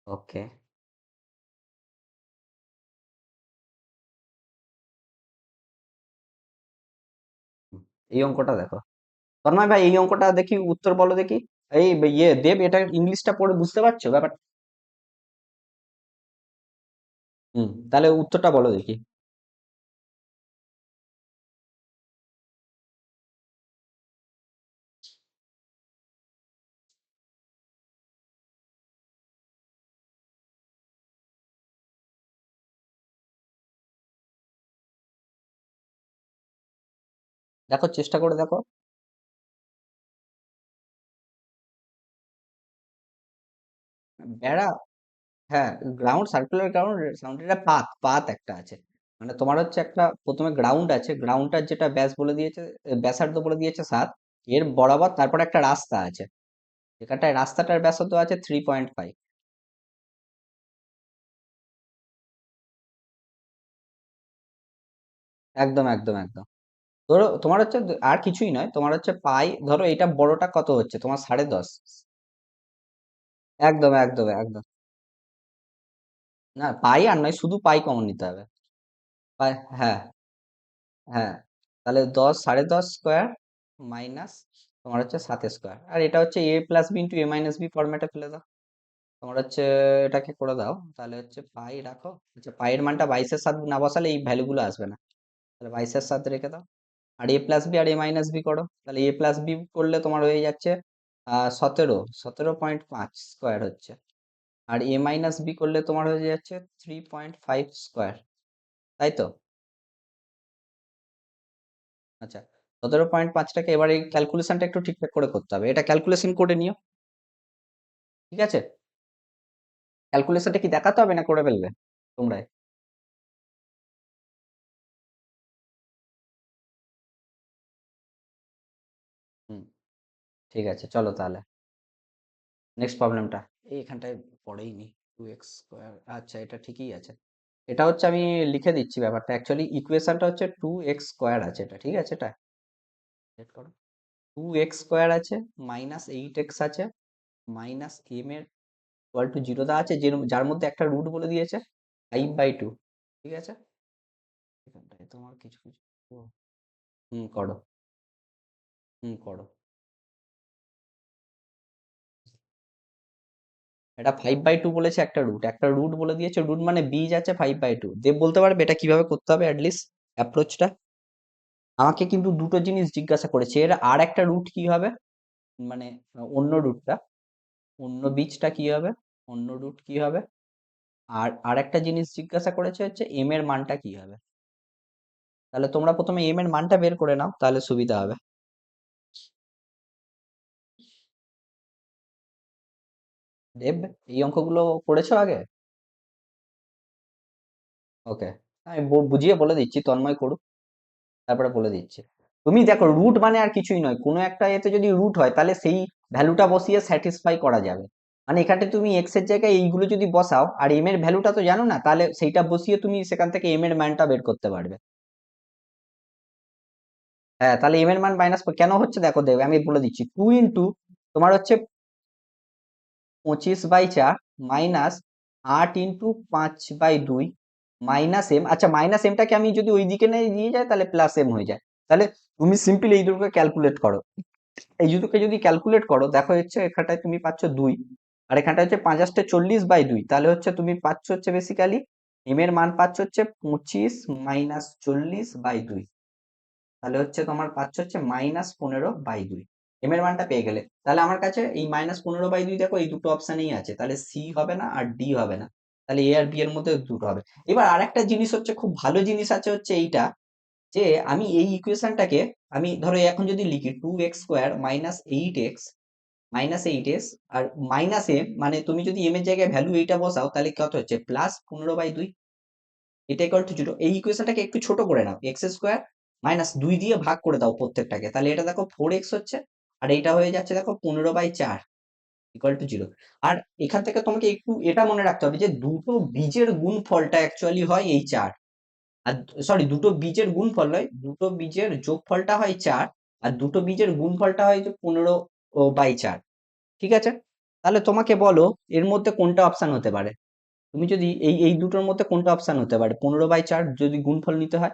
ওকে। এই অঙ্কটা দেখো, তন্ময় ভাই এই অঙ্কটা দেখি উত্তর বলো দেখি। এই ইয়ে দেব, এটা ইংলিশটা পড়ে বুঝতে পারছো ব্যাপার? হুম, তাহলে উত্তরটা বলো দেখি। দেখো, চেষ্টা করে দেখো। বেড়া, হ্যাঁ, গ্রাউন্ড, সার্কুলার গ্রাউন্ড, সাউন্ডের পাত, পাত একটা আছে। মানে তোমার হচ্ছে একটা প্রথমে গ্রাউন্ড আছে, গ্রাউন্ডটার যেটা ব্যাস বলে দিয়েছে, ব্যাসার্ধ বলে দিয়েছে 7, এর বরাবর তারপর একটা রাস্তা আছে, যেখানটায় রাস্তাটার ব্যাসার্ধ আছে 3.5। একদম একদম একদম। ধরো তোমার হচ্ছে আর কিছুই নয়, তোমার হচ্ছে পাই, ধরো এটা বড়টা কত হচ্ছে তোমার 10.5। একদম একদম একদম। না, পাই আর নয়, শুধু পাই কমন নিতে হবে। পাই, হ্যাঁ হ্যাঁ। তাহলে 10 × 10.5 মাইনাস তোমার হচ্ছে 7 স্কোয়ার, আর এটা হচ্ছে a+b × a - b ফরম্যাটে ফেলে দাও। তোমার হচ্ছে এটাকে করে দাও, তাহলে হচ্ছে পাই রাখো। আচ্ছা, পাইয়ের মানটা 22-এর 7 না বসালে এই ভ্যালুগুলো আসবে না, তাহলে 22-এর 7 রেখে দাও। আর a+b আর a - b করো, তাহলে a+b করলে তোমার হয়ে যাচ্ছে 17.5 স্কোয়ার হচ্ছে, আর a - b করলে তোমার হয়ে যাচ্ছে 3.5 স্কোয়ার, তাই তো? আচ্ছা, 17.5টাকে এবার এই ক্যালকুলেশনটা একটু ঠিকঠাক করে করতে হবে, এটা ক্যালকুলেশন করে নিও। ঠিক আছে, ক্যালকুলেশনটা কি দেখাতে হবে না করে ফেলবে তোমরা? হুম, ঠিক আছে, চলো তাহলে নেক্সট প্রবলেমটা এইখানটায় পড়েই নি। 2x স্কোয়ার, আচ্ছা এটা ঠিকই আছে। এটা হচ্ছে আমি লিখে দিচ্ছি ব্যাপারটা, অ্যাকচুয়ালি ইকুয়েশনটা হচ্ছে 2x স্কোয়ার আছে, এটা ঠিক আছে, এটা সেট করো। 2x স্কোয়ার আছে, -8x আছে, মাইনাস এম এর ইকুয়াল টু 0 দেওয়া আছে, যার মধ্যে একটা রুট বলে দিয়েছে 5/2। ঠিক আছে, এখানটায় তোমার কিছু কিছু করো, করো। এটা 5/2 বলেছে, একটা রুট বলে দিয়েছে, রুট মানে বীজ আছে 5/2। দেব বলতে পারবে এটা কিভাবে করতে হবে অ্যাটলিস্ট অ্যাপ্রোচটা? আমাকে কিন্তু দুটো জিনিস জিজ্ঞাসা করেছে, এর আর একটা রুট কি হবে, মানে অন্য রুটটা, অন্য বীজটা কি হবে, অন্য রুট কি হবে, আর আরেকটা জিনিস জিজ্ঞাসা করেছে হচ্ছে এম এর মানটা কি হবে। তাহলে তোমরা প্রথমে এম এর মানটা বের করে নাও, তাহলে সুবিধা হবে। দেব, এই অঙ্কগুলো করেছো আগে? ওকে, আমি বুঝিয়ে বলে দিচ্ছি, তন্ময় করুক, তারপরে বলে দিচ্ছি। তুমি দেখো, রুট মানে আর কিছুই নয়, কোনো একটা এতে যদি রুট হয় তাহলে সেই ভ্যালুটা বসিয়ে স্যাটিসফাই করা যাবে। মানে এখানে তুমি এক্স এর জায়গায় এইগুলো যদি বসাও, আর এম এর ভ্যালুটা তো জানো না, তাহলে সেইটা বসিয়ে তুমি সেখান থেকে এম এর মানটা বের করতে পারবে। হ্যাঁ, তাহলে এম এর মান মাইনাস কেন হচ্ছে দেখো, দেবে আমি বলে দিচ্ছি। 2 ইন্টু তোমার হচ্ছে 25/4 মাইনাস 8 ইন্টু 5/2 মাইনাস এম। আচ্ছা, মাইনাস এমটাকে আমি যদি ওই দিকে নিয়ে যাই তাহলে প্লাস এম হয়ে যায়। তাহলে তুমি সিম্পল এই দুটোকে ক্যালকুলেট করো, এই দুটোকে যদি ক্যালকুলেট করো, দেখো হচ্ছে এখানটায় তুমি পাচ্ছ 2, আর এখানটা হচ্ছে 5 × 8 = 40/2, তাহলে হচ্ছে তুমি পাচ্ছ হচ্ছে বেসিক্যালি এম এর মান পাচ্ছ হচ্ছে 25 - 40/2, তাহলে হচ্ছে তোমার পাচ্ছ হচ্ছে -15/2। এম এর মানটা পেয়ে গেলে, তাহলে আমার কাছে এই -15/2, দেখো এই দুটো অপশানেই আছে, তাহলে সি হবে না আর ডি হবে না, তাহলে এ আর বি এর মধ্যে দুটো হবে। এবার আরেকটা জিনিস হচ্ছে, খুব ভালো জিনিস আছে হচ্ছে এইটা, যে আমি এই ইকুয়েশনটাকে, আমি ধরো এখন যদি লিখি 2x² -8x আর মাইনাস এম, মানে তুমি যদি এম এর জায়গায় ভ্যালু এইটা বসাও তাহলে কত হচ্ছে, +15/2, এটা ইকুয়াল টু 0। এই ইকুয়েশনটাকে একটু ছোট করে নাও, x² -2 দিয়ে ভাগ করে দাও প্রত্যেকটাকে, তাহলে এটা দেখো 4x হচ্ছে, আর এইটা হয়ে যাচ্ছে দেখো 15/4 ইকুয়াল টু 0। আর এখান থেকে তোমাকে একটু এটা মনে রাখতে হবে যে দুটো বীজের গুণফলটা অ্যাকচুয়ালি হয় এই 4। আর সরি, দুটো বীজের গুণফল নয়, দুটো বীজের যোগফলটা হয় 4, আর দুটো বীজের গুণফলটা হয় যে 15/4। ঠিক আছে, তাহলে তোমাকে বলো এর মধ্যে কোনটা অপশন হতে পারে। তুমি যদি এই এই দুটোর মধ্যে কোনটা অপশন হতে পারে, 15/4 যদি গুণফল নিতে হয়,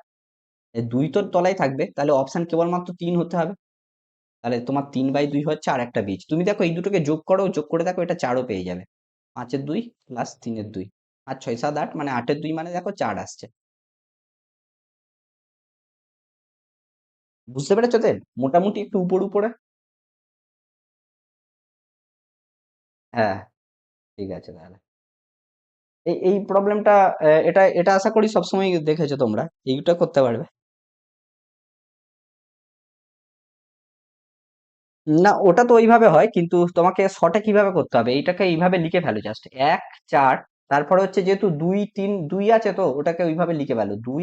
2 তো তলায় থাকবে, তাহলে অপশন কেবলমাত্র 3 হতে হবে। তাহলে তোমার 3/2 হচ্ছে আর একটা বীজ, তুমি দেখো এই দুটোকে যোগ করো, যোগ করে দেখো এটা 4ও পেয়ে যাবে। 5-এর 2 প্লাস 3-এর 2, আর 6, 7, 8, মানে 8-এর 2 মানে দেখো 4 আসছে। বুঝতে পেরেছো তো? মোটামুটি একটু উপর উপরে। হ্যাঁ, ঠিক আছে তাহলে। এই এই প্রবলেমটা, এটা এটা আশা করি সবসময় দেখেছো তোমরা, এইটা করতে পারবে। না, ওটা তো ওইভাবে হয়, কিন্তু তোমাকে শর্টে কিভাবে করতে হবে, এইটাকে এইভাবে লিখে ফেলো জাস্ট 1 4, তারপরে হচ্ছে যেহেতু 2 3 2 আছে, তো ওটাকে ওইভাবে লিখে ফেলো 2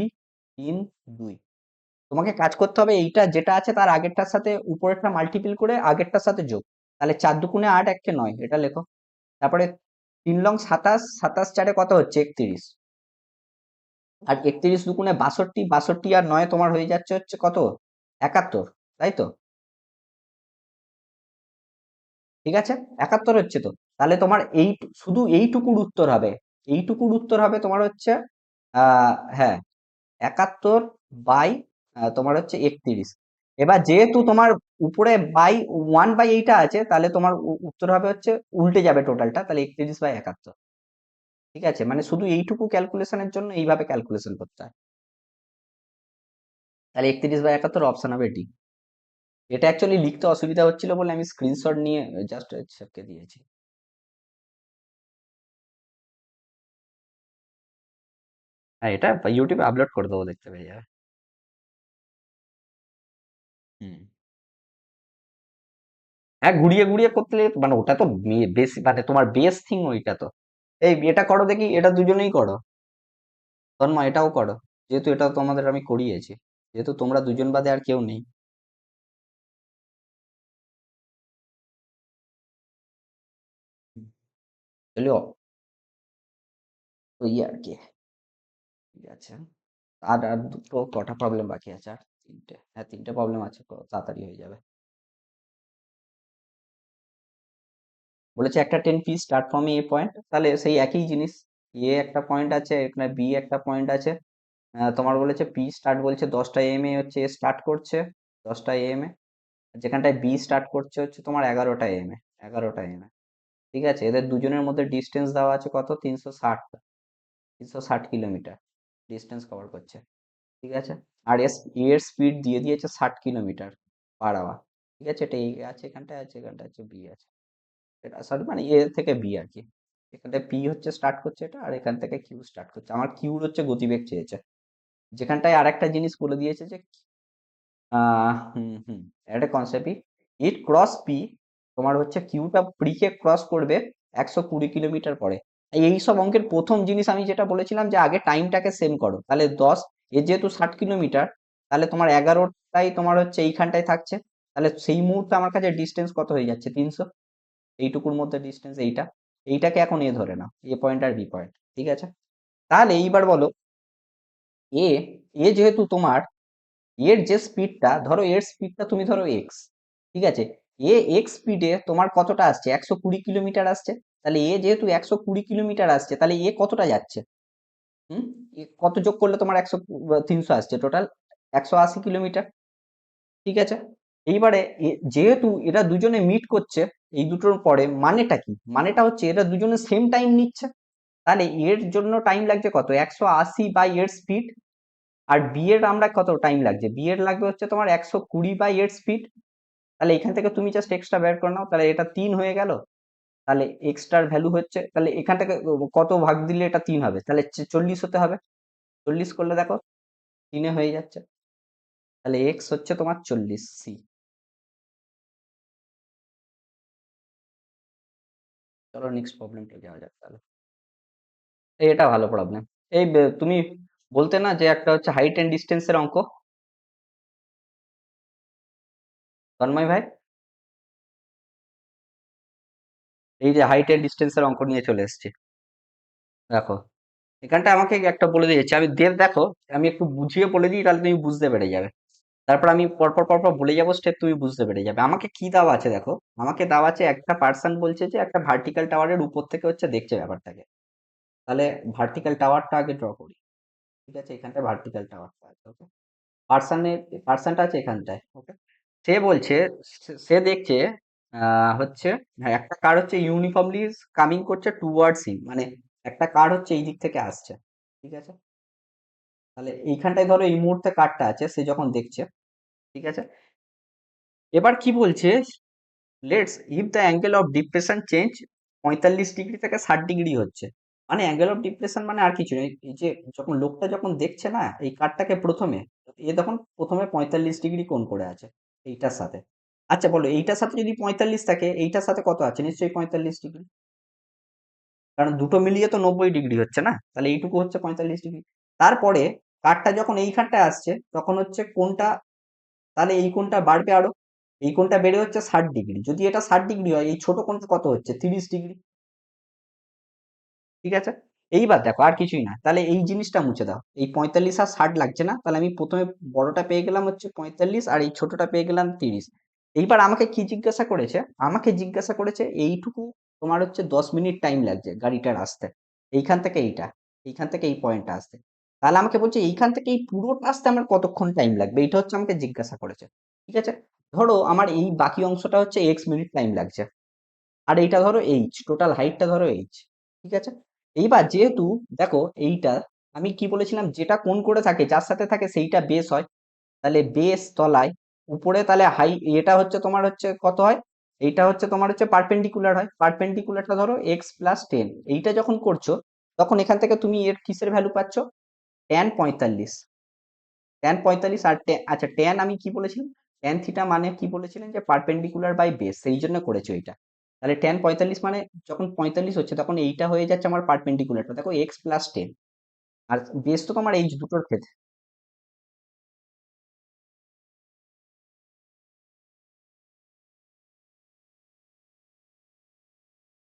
3 2। তোমাকে কাজ করতে হবে, এইটা যেটা আছে তার আগেরটার সাথে উপরেরটা মাল্টিপল করে আগেরটার সাথে যোগ, তাহলে 4 2 8 1 9, এটা লেখো। তারপরে 3 লং 27, 27 4 কত হচ্ছে 31, আর 31 2 62, 62 আর 9 তোমার হয়ে যাচ্ছে হচ্ছে কত, 71, তাই তো? ঠিক আছে, 71 হচ্ছে তো। তাহলে তোমার এই শুধু এইটুকুর উত্তর হবে, এইটুকুর উত্তর হবে তোমার হচ্ছে হ্যাঁ, 71 বাই তোমার হচ্ছে 31। এবার যেহেতু তোমার উপরে বাই 1/এইটা আছে, তাহলে তোমার উত্তর হবে হচ্ছে উল্টে যাবে টোটালটা, তাহলে 31/71। ঠিক আছে, মানে শুধু এইটুকু ক্যালকুলেশনের জন্য এইভাবে ক্যালকুলেশন করতে হয়। তাহলে 31/71 অপশন হবে ডি। এটা অ্যাকচুয়ালি লিখতে অসুবিধা হচ্ছিল বলে আমি স্ক্রিনশট নিয়ে জাস্ট সেভকে দিয়েছি। হ্যাঁ, এটা ইউটিউবে আপলোড করে দেবো, দেখতে পেয়ে যাবে। হুম। হ্যাঁ, ঘুরিয়ে ঘুরিয়ে করতে মানে ওটা তো বেশ মানে তোমার বেস থিং ওইটা তো। এই এটা করো দেখি, এটা দুজনেই করো। তন্ময় এটাও করো, যেহেতু এটা তোমাদের আমি করিয়েছি, যেহেতু তোমরা দুজন বাদে আর কেউ নেই। চলো, ওই আর কি। ঠিক আছে, আর আর দুটো কটা প্রবলেম বাকি আছে? আর তিনটে, হ্যাঁ তিনটে প্রবলেম আছে, তাড়াতাড়ি হয়ে যাবে। বলেছে একটা 10 P start from a point, তাহলে সেই একই জিনিস। এ একটা পয়েন্ট আছে, এখানে বি একটা পয়েন্ট আছে। তোমার বলেছে পি স্টার্ট, বলছে 10টা এম এ হচ্ছে এ স্টার্ট করছে, 10টা এম এ। যেখানটায় বি স্টার্ট করছে হচ্ছে তোমার 11টা এম এ, 11টা এম এ। ঠিক আছে, এদের দুজনের মধ্যে ডিস্টেন্স দেওয়া আছে কত? 360, 360 কিলোমিটার ডিস্টেন্স কভার করছে। ঠিক আছে, আর এর স্পিড দিয়ে দিয়েছে 60 কিলোমিটার পার আওয়ার। ঠিক আছে, এটা এ আছে, এখানটায় আছে, এখানটায় আছে বি আছে। এটা সরি মানে এ থেকে বি আর কি। এখানটায় পি হচ্ছে স্টার্ট করছে এটা, আর এখান থেকে কিউ স্টার্ট করছে। আমার কিউর হচ্ছে গতিবেগ চেয়েছে। যেখানটায় আর একটা জিনিস বলে দিয়েছে যে হুম হুম, একটা কনসেপ্টই, ইট ক্রস পি, তোমার হচ্ছে কিউটা প্রিকে ক্রস করবে 120 কিলোমিটার পরে। এই সব অঙ্কের প্রথম জিনিস আমি যেটা বলেছিলাম যে আগে টাইমটাকে সেম করো, তাহলে 10, এ যেহেতু 60 কিলোমিটার, তাহলে তোমার 11টাই তোমার হচ্ছে এইখানটায় থাকছে। তাহলে সেই মুহূর্তে আমার কাছে ডিস্টেন্স কত হয়ে যাচ্ছে? 300। এইটুকুর মধ্যে ডিস্টেন্স এইটা, এইটাকে এখন এ ধরে নাও, এ পয়েন্ট আর বি পয়েন্ট। ঠিক আছে, তাহলে এইবার বলো, এ এ যেহেতু তোমার, এর যে স্পিডটা ধরো, এর স্পিডটা তুমি ধরো এক্স। ঠিক আছে, এ এক্স স্পিডে তোমার কতটা আসছে? 120 কিলোমিটার আসছে। তাহলে এ যেহেতু 120 কিলোমিটার আসছে, তাহলে এ কতটা যাচ্ছে? হুম, এ কত যোগ করলে তোমার 300 আসছে টোটাল? 180 কিলোমিটার। ঠিক আছে, এইবারে যেহেতু এরা দুজনে মিট করছে এই দুটোর পরে, মানেটা কি? মানেটা হচ্ছে এরা দুজনে সেম টাইম নিচ্ছে। তাহলে এর জন্য টাইম লাগছে কত? 180 বাই এর স্পিড। আর বি এর আমরা কত টাইম লাগছে? বি এর লাগবে হচ্ছে তোমার 120 বাই এর স্পিড। তাহলে এখান থেকে তুমি জাস্ট এক্সট্রা বের করে নাও, তাহলে এটা 3 হয়ে গেল। তাহলে এক্সট্রার ভ্যালু হচ্ছে, তাহলে এখান থেকে কত ভাগ দিলে এটা 3 হবে? তাহলে 40 হতে হবে। 40 করলে দেখো 3-এ হয়ে যাচ্ছে। তাহলে এক্স হচ্ছে তোমার 40 সি। চলো নেক্সট প্রবলেমটা যাওয়া যাক তাহলে। এটা ভালো প্রবলেম। এই তুমি বলতে না যে একটা হচ্ছে হাইট এন্ড ডিস্টেন্সের অঙ্ক, তন্ময় ভাই, এই যে হাইট এন্ড ডিস্টেন্সের অঙ্ক নিয়ে চলে এসেছি। দেখো, এখানটা আমাকে একটা বলে দিয়েছে, আমি দেব দেখো, আমি একটু বুঝিয়ে বলে দিই, তাহলে তুমি বুঝতে পেরে যাবে। তারপর আমি পরপর পরপর বলে যাবো স্টেপ, তুমি বুঝতে পেরে যাবে। আমাকে কি দেওয়া আছে দেখো, আমাকে দেওয়া আছে একটা পার্সন বলছে যে একটা ভার্টিক্যাল টাওয়ারের উপর থেকে হচ্ছে দেখছে ব্যাপারটাকে। তাহলে ভার্টিক্যাল টাওয়ারটা আগে ড্র করি। ঠিক আছে, এখানটায় ভার্টিক্যাল টাওয়ারটা আছে, ওকে। পার্সনের পার্সনটা আছে এখানটায়, ওকে। সে বলছে, সে দেখছে হচ্ছে, হ্যাঁ একটা কার হচ্ছে ইউনিফর্মলি কামিং করছে টুয়ার্ডস হিম, মানে একটা কার হচ্ছে এই দিক থেকে আসছে। ঠিক আছে, তাহলে এইখানটায় ধরো এই মুহূর্তে কারটা আছে, সে যখন দেখছে। ঠিক আছে, এবার কি বলছে, let's if the angle of depression change 45 degree থেকে 60 ডিগ্রি হচ্ছে। মানে অ্যাঙ্গেল অফ ডিপ্রেশন মানে আর কিছু নেই, এই যে যখন লোকটা যখন দেখছে না এই কার্ডটাকে প্রথমে, এ তখন প্রথমে 45 ডিগ্রি কোণ করে আছে এইটার সাথে। আচ্ছা বলো, এইটার সাথে যদি 45 থাকে, এইটার সাথে কত আছে? নিশ্চয়ই 45 ডিগ্রি, কারণ দুটো মিলিয়ে তো 90 ডিগ্রি হচ্ছে না, তাহলে এইটুকু হচ্ছে 45 ডিগ্রি। তারপরে কার্ডটা যখন এইখানটায় আসছে, তখন হচ্ছে কোনটা, তাহলে এই কোণটা বাড়বে আরো, এই কোণটা বেড়ে হচ্ছে 60 ডিগ্রি। যদি এটা 60 ডিগ্রি হয়, এই ছোট কোণটা কত হচ্ছে? 30 ডিগ্রি। ঠিক আছে, এইবার দেখো আর কিছুই না, তাহলে এই জিনিসটা মুছে দাও, এই 45 আর 60 লাগছে না, তাহলে আমি প্রথমে বড়টা পেয়ে গেলাম হচ্ছে 45, আর এই ছোটটা পেয়ে গেলাম 30। এইবার আমাকে কি জিজ্ঞাসা করেছে? আমাকে জিজ্ঞাসা করেছে এইটুকু তোমার হচ্ছে 10 মিনিট টাইম লাগছে গাড়িটার আসতে, এইখান থেকে এইটা, এইখান থেকে এই পয়েন্টটা আসতে। তাহলে আমাকে বলছে এইখান থেকে এই পুরোটা আসতে আমার কতক্ষণ টাইম লাগবে, এইটা হচ্ছে আমাকে জিজ্ঞাসা করেছে। ঠিক আছে, ধরো আমার এই বাকি অংশটা হচ্ছে এক্স মিনিট টাইম লাগছে, আর এইটা ধরো এইচ, টোটাল হাইটটা ধরো এইচ। ঠিক আছে, এইবার যেহেতু দেখো এইটা, আমি কি বলেছিলাম, যেটা কোণ করে থাকে যার সাথে থাকে সেইটা বেস হয়। তাহলে বেস তলায়, উপরে তাহলে হাই, এটা হচ্ছে তোমার হচ্ছে কত হয়? এইটা হচ্ছে তোমার হচ্ছে পারপেন্ডিকুলার হয়, পারপেন্ডিকুলারটা ধরো x+10। এইটা যখন করছো, তখন এখান থেকে তুমি এর কিসের ভ্যালু পাচ্ছ? tan 45, tan 45 আর আচ্ছা tan আমি কি বলেছিলাম, ট্যান থিটা মানে কি বলেছিলেন যে পারপেন্ডিকুলার বাই বেস, সেই জন্য করেছে ওইটা। তাহলে ট্যান 45 মানে যখন 45 হচ্ছে তখন এইটা হয়ে যাচ্ছে আমার পারপেন্ডিকুলারটা, দেখো এক্স প্লাস 10। আর বেস তো তোমার এই দুটোর ক্ষেত্রে।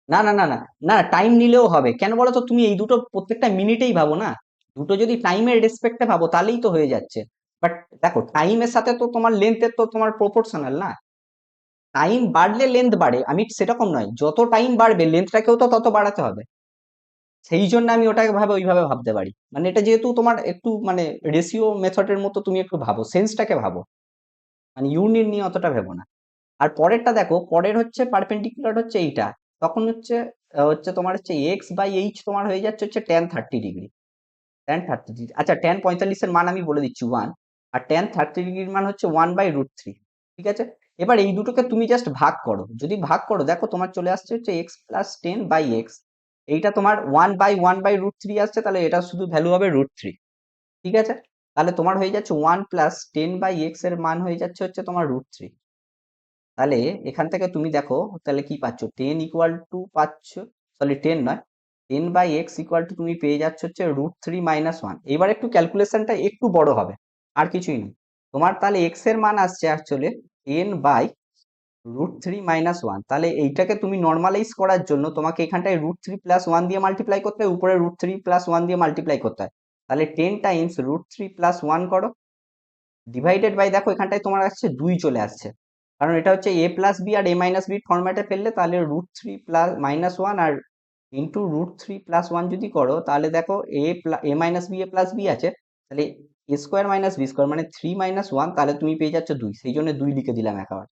না না না না না, টাইম নিলেও হবে, কেন বলো তো? তুমি এই দুটো প্রত্যেকটা মিনিটেই ভাবো না, দুটো যদি টাইমের রেসপেক্টে ভাবো তাহলেই তো হয়ে যাচ্ছে। বাট দেখো, টাইমের সাথে তো তোমার লেন্থের তো তোমার প্রপোর্শনাল না। টাইম বাড়লে লেন্থ বাড়ে, আমি সেরকম নয়, যত টাইম বাড়বে লেন্থটাকেও তো তত বাড়াতে হবে। সেই জন্য আমি ওটাকে ভাবে ওইভাবে ভাবতে পারি, মানে এটা যেহেতু তোমার একটু মানে রেশিও মেথডের মতো, তুমি একটু ভাবো, সেন্সটাকে ভাবো, মানে ইউনিট নিয়ে অতটা ভেবো না। আর পরেরটা দেখো, পরের হচ্ছে পারপেন্ডিকুলার হচ্ছে এইটা, তখন হচ্ছে তোমার হচ্ছে এক্স বাই এইচ তোমার হয়ে যাচ্ছে হচ্ছে tan 30 ডিগ্রি। tan 30 ডিগ্রি, আচ্ছা tan 45-এর মান আমি বলে দিচ্ছি 1, আর tan 30 ডিগ্রির মান হচ্ছে 1/√3। ঠিক আছে, এবার এই দুটোকে তুমি জাস্ট ভাগ করো, যদি ভাগ করো দেখো তোমার চলে আসছে হচ্ছে x+10/x। এইটা তোমার 1/1/√3 আসছে, তাহলে এটা শুধু ভ্যালু হবে √3। ঠিক আছে, তাহলে তোমার হয়ে যাচ্ছে 1+10/x এর মান হয়ে যাচ্ছে হচ্ছে তোমার √3। তাহলে এখান থেকে তুমি দেখো, তাহলে কি পাচ্ছ, 10 পাচ্ছ, সরি 10 নয়, 10/x তুমি পেয়ে যাচ্ছ হচ্ছে √3 - 1। এবার একটু ক্যালকুলেশনটা একটু বড় হবে, আর কিছুই না। তোমার তাহলে এক্স এর মান আসছে অ্যাকচুয়ালি 10/√3 - 1। তাহলে এইটাকে তুমি নর্মালাইজ করার জন্য তোমাকে এখানটায় √3 + 1 দিয়ে মাল্টিপ্লাই করতে হয়, উপরে √3 + 1 দিয়ে মাল্টিপ্লাই করতে হয়। তাহলে 10 × √3 + 1 করো, ডিভাইডেড বাই, দেখো এখানটায় তোমার আসছে 2 চলে আসছে, কারণ এটা হচ্ছে a+b আর a-b ফরম্যাটে ফেললে, তাহলে √3 - 1 আর ইন্টু √3 + 1 যদি করো, তাহলে দেখো a-b আছে, তাহলে a² - b², মানে 3 - 1, তাহলে তুমি পেয়ে যাচ্ছ 2, সেই জন্য 2 লিখে দিলাম একেবারে।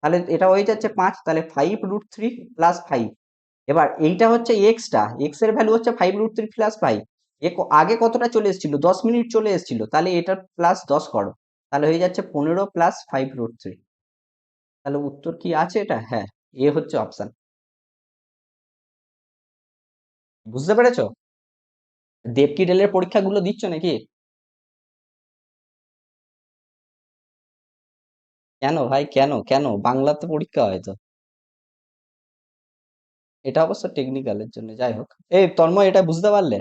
তাহলে এটা হয়ে যাচ্ছে 5, তাহলে 5√3 + 5। এবার এইটা হচ্ছে এক্সটা, এক্স এর ভ্যালু হচ্ছে 5√3 + 5। আগে কতটা চলে এসেছিল, 10 মিনিট চলে এসেছিল, তাহলে এটা +10 করো, তাহলে হয়ে যাচ্ছে 15 + 5√3। তাহলে উত্তর কি আছে এটা? হ্যাঁ, এ হচ্ছে অপশন। বুঝতে পেরেছো? দেবকি রেলের পরীক্ষাগুলো দিচ্ছ নাকি? কেন ভাই, কেন কেন বাংলাতে পরীক্ষা হয় তো। এটা অবশ্য টেকনিক্যালের জন্য, যাই হোক। এই তন্ময়, এটা বুঝতে পারলে?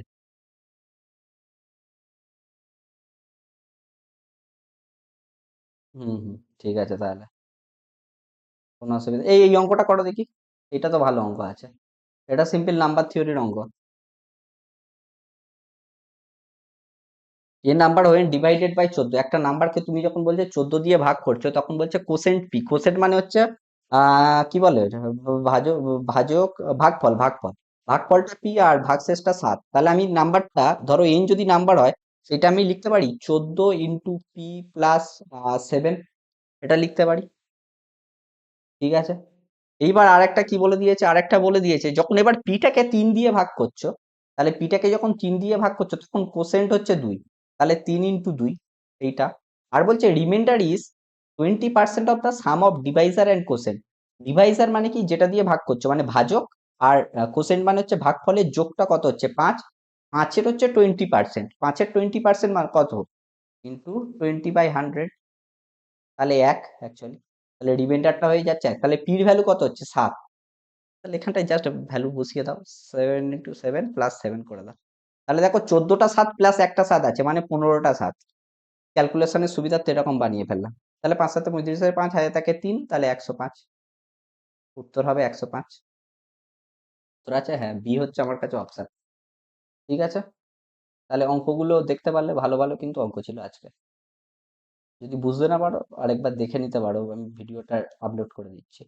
হুম হুম, ঠিক আছে তাহলে, কোনো অসুবিধা, এই এই অঙ্কটা করো দেখি, এটা তো ভালো অঙ্ক আছে, এটা সিম্পল নাম্বার থিওরির অঙ্ক। এ নাম্বার ওয়েন ডিভাইডেড বাই 14, একটা নাম্বারকে তুমি যখন বলছে 14 দিয়ে ভাগ করছো, তখন বলছে কোসেন্ট পি, কোসেন্ট মানে হচ্ছে কি বলে এটা? ভাজক, ভাজক, ভাগফল, ভাগফলটা পি আর ভাগশেষটা 7। তাহলে আমি নাম্বারটা, ধরো এন যদি নাম্বার হয়, সেটা আমি লিখতে পারি 14 × p + 7, এটা লিখতে পারি। ঠিক আছে, এইবার আরেকটা কি বলে দিয়েছে, আরেকটা বলে দিয়েছে, যখন এবার পিটাকে 3 দিয়ে ভাগ করছো, তাহলে পিটাকে যখন 3 দিয়ে ভাগ করছো তখন কোসেন্ট হচ্ছে 2, তাহলে 3 × 2 এইটা। আর বলছে remainder is 20% of the sum of divisor and quotient. Divisor মানে কি, যেটা দিয়ে ভাগ করছো মানে ভাজক, আর কোসেন্ট মানে হচ্ছে ভাগফলের যোগটা কত হচ্ছে 5, 5-এর হচ্ছে 20%, 5-এর 20% মান কত, ইন্টু 20/100, তাহলে 1 অ্যাকচুয়ালি, তাহলে রিমাইন্ডারটা হয়ে যাচ্ছে 1, তাহলে পির ভ্যালু কত হচ্ছে 7। তাহলে এখানটায় জাস্ট ভ্যালু বসিয়ে দাও, 7 × 7 + 7 করে দাও, তাহলে দেখো 14টা 7 প্লাস একটা 7 আছে, মানে 15টা 7। ক্যালকুলেশনের সুবিধার্থে এরকম বানিয়ে ফেললাম। তাহলে 5×7 = 35, 5 হাজার থাকে 3, তাহলে 105, উত্তর হবে 105। উত্তর আছে, হ্যাঁ, বি হচ্ছে আমার কাছে অপশন। ঠিক আছে, তাহলে অঙ্কগুলো দেখতে পারলে, ভালো ভালো কিন্তু অঙ্ক ছিল আজকে। যদি বুঝতে না পারো আরেকবার দেখে নিতে পারো, আমি ভিডিওটা আপলোড করে দিচ্ছি।